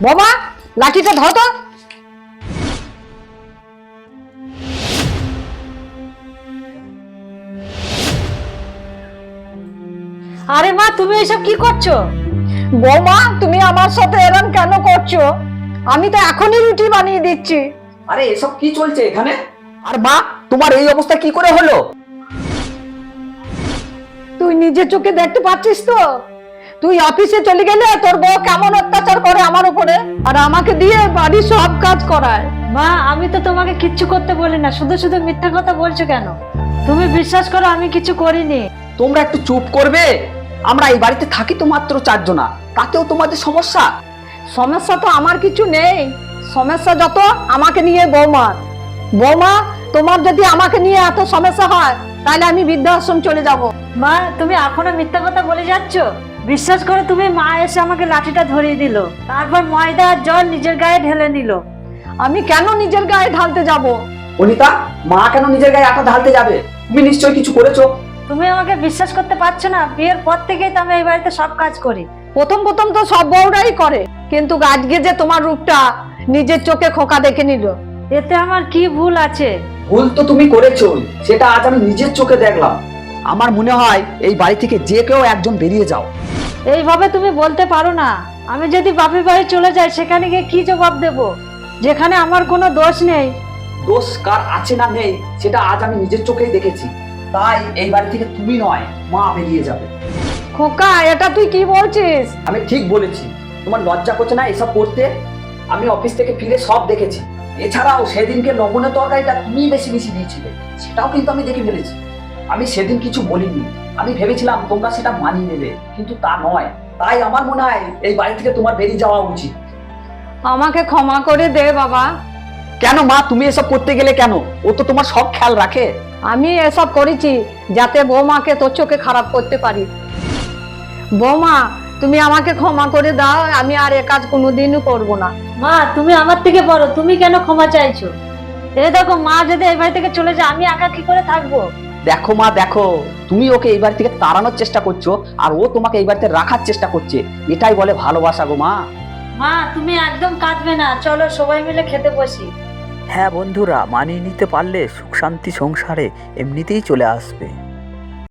বোমা, লাঠিটা ধর তো। আরে মা, তুমি এসব কি করছো? বৌমা, তুমি আমার সাথে এরকম কেন করছো? আমি তো এখনই রুটি বানিয়ে দিচ্ছি। আরে এসব কি চলছে এখানে? আর মা, তোমার এই অবস্থা কি করে হলো? তুই নিজের চোখে দেখতে পাচ্ছিস তো? তুই অফিসে চলে গেলে তোর বউ কেমন অত্যাচার করে আমার উপরে, আর আমাকে দিয়ে বাড়ির সব কাজ করায়। মা, আমি তো তোমাকে কিচ্ছু করতে বলি না, শুধু শুধু মিথ্যা কথা বলছো কেন? তুমি বিশ্বাস করো, আমি কিছু করিনি। তোমরা একটু চুপ করবে? আমরা এই বাড়িতে থাকি তো মাত্র 4 জনা, তাতেও তোমাদের সমস্যা? সমস্যা তো আমার কিছু নেই, সমস্যা যত আমাকে নিয়ে বৌমার। বৌমা, তোমার যদি আমাকে নিয়ে এত সমস্যা হয় তাহলে আমি বৃদ্ধাশ্রম চলে যাব। মা, তুমি এখনো মিথ্যা কথা বলে যাচ্ছ। বিশ্বাস করো, তুমি মা এসে আমাকে লাঠিটা ধরিয়ে দিল, তারপর ময়দা আর জল নিজের গায়ে ঢেলে নিল। আমি কেন নিজের গায়ে ঢালতে যাব? অনিতা, মা কেন নিজের গায়ে আটা ঢালতে যাবে? তুমি নিশ্চয়ই কিছু করেছো। তুমি আমাকে বিশ্বাস করতে পারছো না? বিয়ের পর থেকেই তো আমি এই বাড়িতে সব কাজ করি। প্রথম প্রথম তো সব বউরাই করে, কিন্তু আজকে যে তোমার রূপটা নিজের চোখে খোকা দেখে নিল। এতে আমার কি ভুল আছে? ভুল তো তুমি করেছো, সেটা আজ আমি নিজের চোখে দেখলাম। আমার মনে হয় এই বাড়ি থেকে যে কেউ একজন বেরিয়ে যাও। এইভাবে তুমি বলতে পারো না। আমি যদি বাপের বাড়ি চলে যাই, সেখানে গিয়ে কি জবাব দেব, যেখানে আমার কোনো দোষ নেই? দোষ কার আছে না নেই সেটা আজ আমি নিজের চোখেই দেখেছি। তাই এই বাড়ি থেকে তুমি নয়, মা বেরিয়ে যাবে। খোকা, এটা তুই কি বলছিস? আমি ঠিক বলেছি। তোমার লজ্জা করছে না এসব করতে? আমি অফিস থেকে ফিরে সব দেখেছি। এছাড়াও সেদিনকে লবণের তরকারিটা তুমি বেশি বেশি দিয়েছিলে, সেটাও কিন্তু আমি দেখে ফেলেছি। আমি সেদিন কিছু বলিনি, আমি ভেবেছিলাম তোমরা সেটা মানিয়ে নেবে, কিন্তু তা নয়। তাই আমার মনে হয় এই বাড়ি থেকে তোমার বেরিয়ে যাওয়া উচিত। আমাকে ক্ষমা করে দে বাবা। কেন মা, তুমি এসব করতে গেলে কেন? ও তো তোমার সব খেয়াল রাখে। আমি এসব করেছি যাতে বৌমাকে তোর চোখে খারাপ করতে পারি। বৌমা, তুমি আমাকে ক্ষমা করে দাও, আমি আর এ কাজ কোনোদিনও করবো না। মা, তুমি আমার থেকে বড়, তুমি কেন ক্ষমা চাইছো? এই দেখো, মা যদি এই বাড়ি থেকে চলে যায়, আমি একা কি করে থাকবো? দেখো মা, দেখো, তুমি ওকে এই বাড়ি থেকে তাড়ানোর চেষ্টা করছো, আর ও তোমাকে এই বাড়িতে রাখার চেষ্টা করছে। এটাই বলে ভালোবাসা গো মা। মা, তুমি একদম কাঁদবে না, চলো সবাই মিলে খেতে বসি। হ্যাঁ বন্ধুরা, মানিয়ে নিতে পারলে সুখ শান্তি সংসারে এমনিতেই চলে আসবে।